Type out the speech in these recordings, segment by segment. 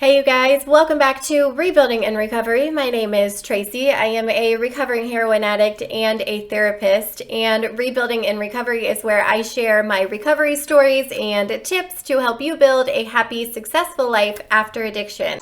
Hey you guys, welcome back to Rebuilding in Recovery. My name is Tracy. I am a recovering heroin addict and a therapist, and Rebuilding in Recovery is where I share my recovery stories and tips to help you build a happy, successful life after addiction.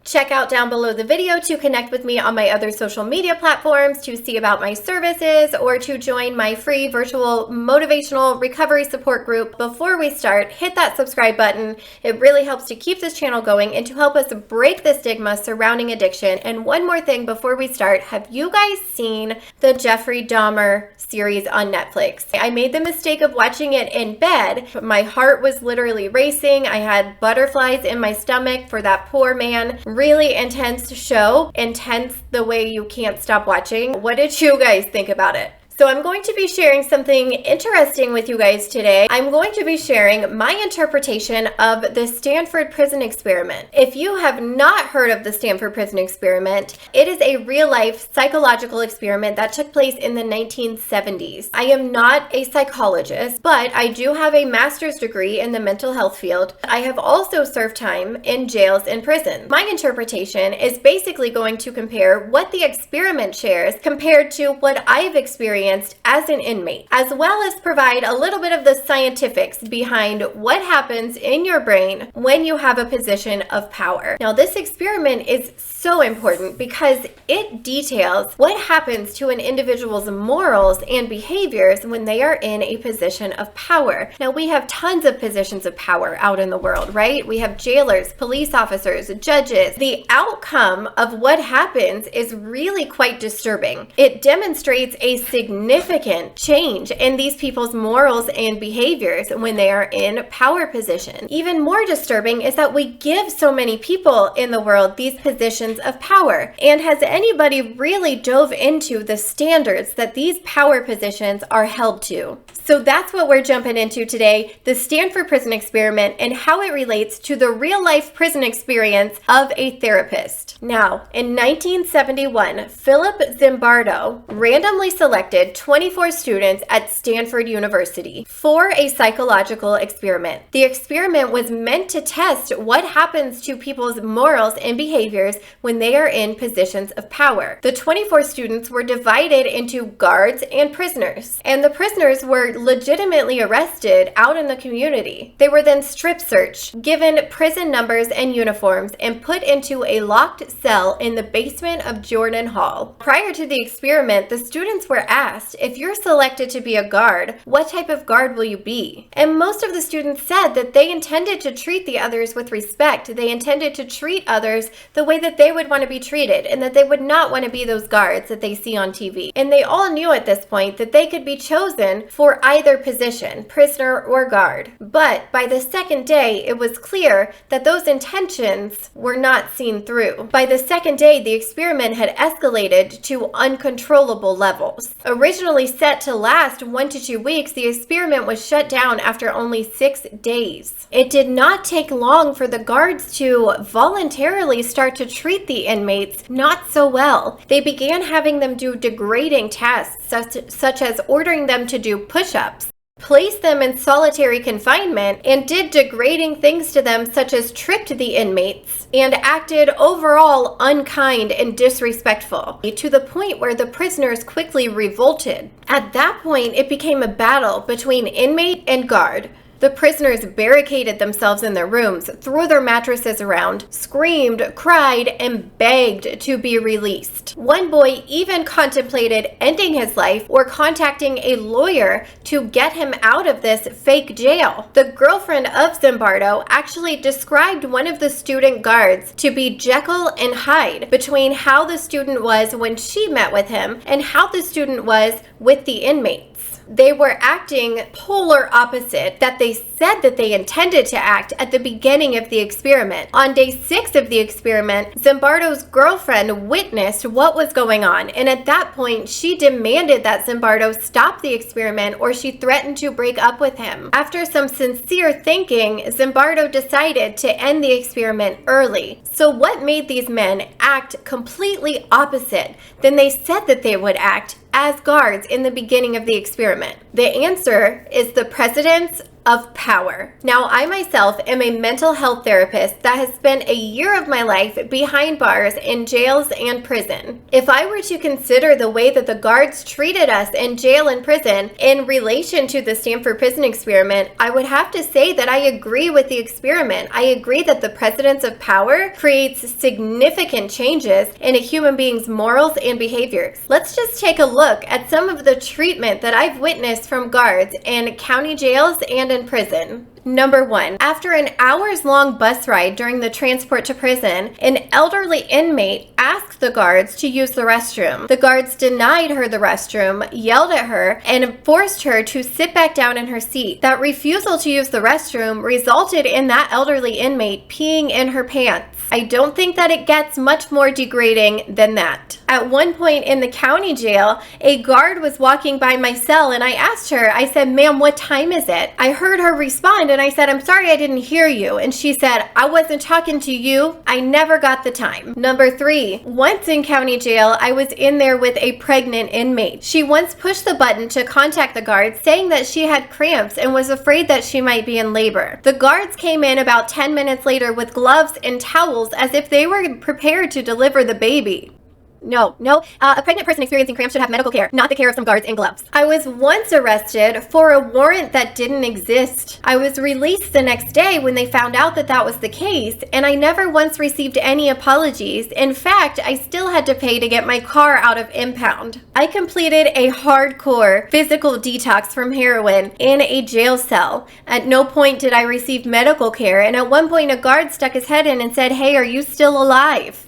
Check out down below the video to connect with me on my other social media platforms, to see about my services, or to join my free virtual motivational recovery support group. Before we start, hit that subscribe button. It really helps to keep this channel going and to help us break the stigma surrounding addiction. And one more thing before we start, have you guys seen the Jeffrey Dahmer series on Netflix? I made the mistake of watching it in bed. My heart was literally racing. I had butterflies in my stomach for that poor man. Really intense show, intense the way you can't stop watching. What did you guys think about it? So I'm going to be sharing something interesting with you guys today. I'm going to be sharing my interpretation of the Stanford Prison Experiment. If you have not heard of the Stanford Prison Experiment, it is a real-life psychological experiment that took place in the 1970s. I am not a psychologist, but I do have a master's degree in the mental health field. I have also served time in jails and prisons. My interpretation is basically going to compare what the experiment shares compared to what I've experienced as an inmate, as well as provide a little bit of the scientifics behind what happens in your brain when you have a position of power. Now, this experiment is so important because it details what happens to an individual's morals and behaviors when they are in a position of power. Now, we have tons of positions of power out in the world, right? We have jailers, police officers, judges. The outcome of what happens is really quite disturbing. It demonstrates a significant change in these people's morals and behaviors when they are in power position. Even more disturbing is that we give so many people in the world these positions of power. And has anybody really dove into the standards that these power positions are held to? So that's what we're jumping into today, the Stanford Prison Experiment and how it relates to the real-life prison experience of a therapist. Now, in 1971, Philip Zimbardo randomly selected 24 students at Stanford University for a psychological experiment. The experiment was meant to test what happens to people's morals and behaviors when they are in positions of power. The 24 students were divided into guards and prisoners, and the prisoners were legitimately arrested out in the community. They were then strip searched, given prison numbers and uniforms, and put into a locked cell in the basement of Jordan Hall. Prior to the experiment, the students were asked, if you're selected to be a guard, what type of guard will you be? And most of the students said that they intended to treat the others with respect. They intended to treat others the way that they would want to be treated, and that they would not want to be those guards that they see on TV. And they all knew at this point that they could be chosen for either position, prisoner or guard. But by the second day, it was clear that those intentions were not seen through. By the second day, the experiment had escalated to uncontrollable levels. Originally set to last 1 to 2 weeks, the experiment was shut down after only 6 days. It did not take long for the guards to voluntarily start to treat the inmates not so well. They began having them do degrading tasks, such as ordering them to do push-ups, placed them in solitary confinement, and did degrading things to them, such as tripped the inmates and acted overall unkind and disrespectful, to the point where the prisoners quickly revolted. At that point, it became a battle between inmate and guard. The prisoners barricaded themselves in their rooms, threw their mattresses around, screamed, cried, and begged to be released. One boy even contemplated ending his life or contacting a lawyer to get him out of this fake jail. The girlfriend of Zimbardo actually described one of the student guards to be Jekyll and Hyde between how the student was when she met with him and how the student was with the inmates. They were acting polar opposite that they said that they intended to act at the beginning of the experiment. On day 6 of the experiment, Zimbardo's girlfriend witnessed what was going on, and at that point, she demanded that Zimbardo stop the experiment or she threatened to break up with him. After some sincere thinking, Zimbardo decided to end the experiment early. So what made these men act completely opposite than they said that they would act as guards in the beginning of the experiment? The answer is the precedence of power. Now, I myself am a mental health therapist that has spent a year of my life behind bars in jails and prison. If I were to consider the way that the guards treated us in jail and prison in relation to the Stanford Prison Experiment, I would have to say that I agree with the experiment. I agree that the precedence of power creates significant changes in a human being's morals and behaviors. Let's just take a look at some of the treatment that I've witnessed from guards in county jails and in prison. Number 1, after an hours-long bus ride during the transport to prison, an elderly inmate asked the guards to use the restroom. The guards denied her the restroom, yelled at her, and forced her to sit back down in her seat. That refusal to use the restroom resulted in that elderly inmate peeing in her pants. I don't think that it gets much more degrading than that. At one point in the county jail, a guard was walking by my cell and I asked her, I said, "Ma'am, what time is it?" I heard her respond and I said, "I'm sorry, I didn't hear you." And she said, "I wasn't talking to you. I never got the time." Number 3, once in county jail, I was in there with a pregnant inmate. She once pushed the button to contact the guards saying that she had cramps and was afraid that she might be in labor. The guards came in about 10 minutes later with gloves and towels as if they were prepared to deliver the baby. No, a pregnant person experiencing cramps should have medical care, not the care of some guards in gloves. I was once arrested for a warrant that didn't exist. I was released the next day when they found out that that was the case, and I never once received any apologies. In fact, I still had to pay to get my car out of impound. I completed a hardcore physical detox from heroin in a jail cell. At no point did I receive medical care, and at one point a guard stuck his head in and said, "Hey, are you still alive?"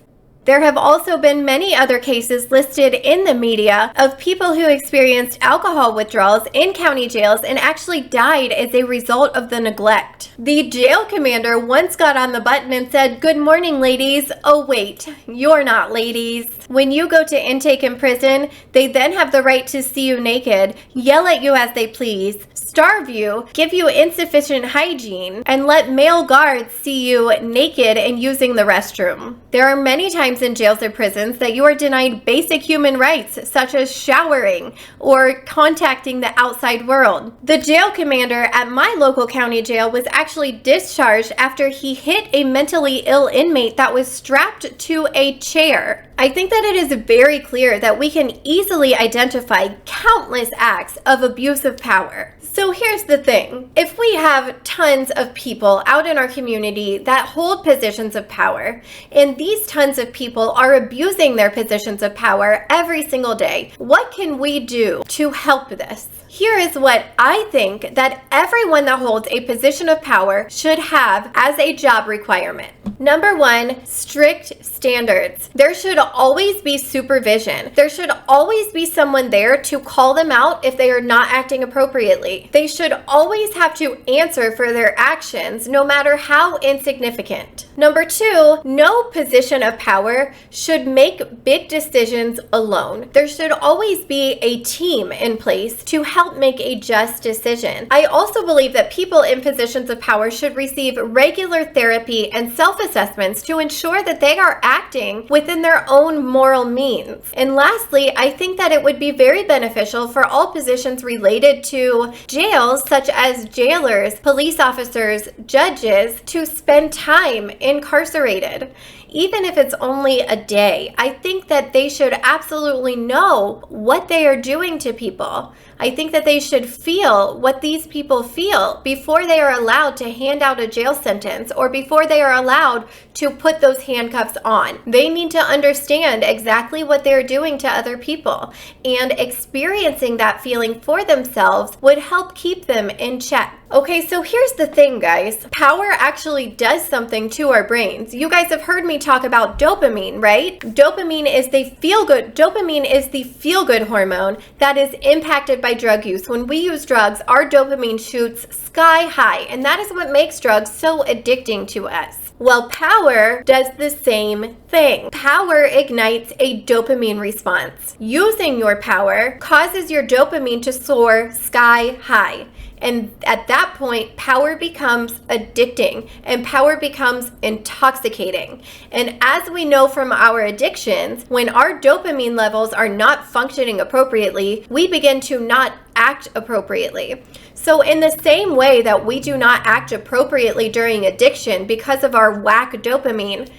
There have also been many other cases listed in the media of people who experienced alcohol withdrawals in county jails and actually died as a result of the neglect. The jail commander once got on the button and said, "Good morning, ladies." Oh wait, you're not ladies. When you go to intake in prison, they then have the right to see you naked, yell at you as they please, starve you, give you insufficient hygiene, and let male guards see you naked and using the restroom. There are many times in jails or prisons that you are denied basic human rights, such as showering or contacting the outside world. The jail commander at my local county jail was actually discharged after he hit a mentally ill inmate that was strapped to a chair. I think that it is very clear that we can easily identify countless acts of abuse of power. So here's the thing. If we have tons of people out in our community that hold positions of power, and these tons of people are abusing their positions of power every single day, what can we do to help this? Here is what I think that everyone that holds a position of power should have as a job requirement. Number 1, strict standards. There should always be supervision. There should always be someone there to call them out if they are not acting appropriately. They should always have to answer for their actions, no matter how insignificant. Number 2, no position of power should make big decisions alone. There should always be a team in place to help make a just decision. I also believe that people in positions of power should receive regular therapy and self-assessments to ensure that they are acting within their own moral means. And lastly, I think that it would be very beneficial for all positions related to jails, such as jailers, police officers, judges, to spend time incarcerated. Even if it's only a day, I think that they should absolutely know what they are doing to people. I think that they should feel what these people feel before they are allowed to hand out a jail sentence or before they are allowed to put those handcuffs on. They need to understand exactly what they're doing to other people, and experiencing that feeling for themselves would help keep them in check. Okay, so here's the thing, guys. Power actually does something to our brains. You guys have heard me talk about dopamine, right? Dopamine is the feel-good hormone that is impacted by drug use. When we use drugs, our dopamine shoots sky high, and that is what makes drugs so addicting to us. Well, power does the same thing. Power ignites a dopamine response. Using your power causes your dopamine to soar sky high. And at that point, power becomes addicting and power becomes intoxicating. And as we know from our addictions, when our dopamine levels are not functioning appropriately, we begin to not act appropriately. So in the same way that we do not act appropriately during addiction because of our whack dopamine,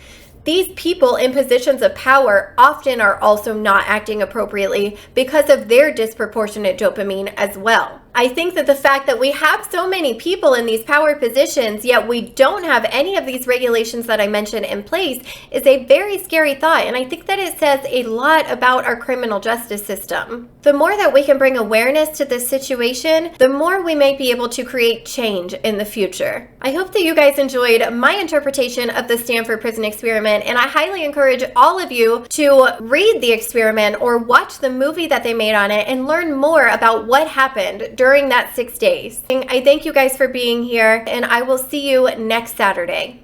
these people in positions of power often are also not acting appropriately because of their disproportionate dopamine as well. I think that the fact that we have so many people in these power positions, yet we don't have any of these regulations that I mentioned in place, is a very scary thought. And I think that it says a lot about our criminal justice system. The more that we can bring awareness to this situation, the more we may be able to create change in the future. I hope that you guys enjoyed my interpretation of the Stanford Prison Experiment, and I highly encourage all of you to read the experiment or watch the movie that they made on it and learn more about what happened during that 6 days. I thank you guys for being here, and I will see you next Saturday.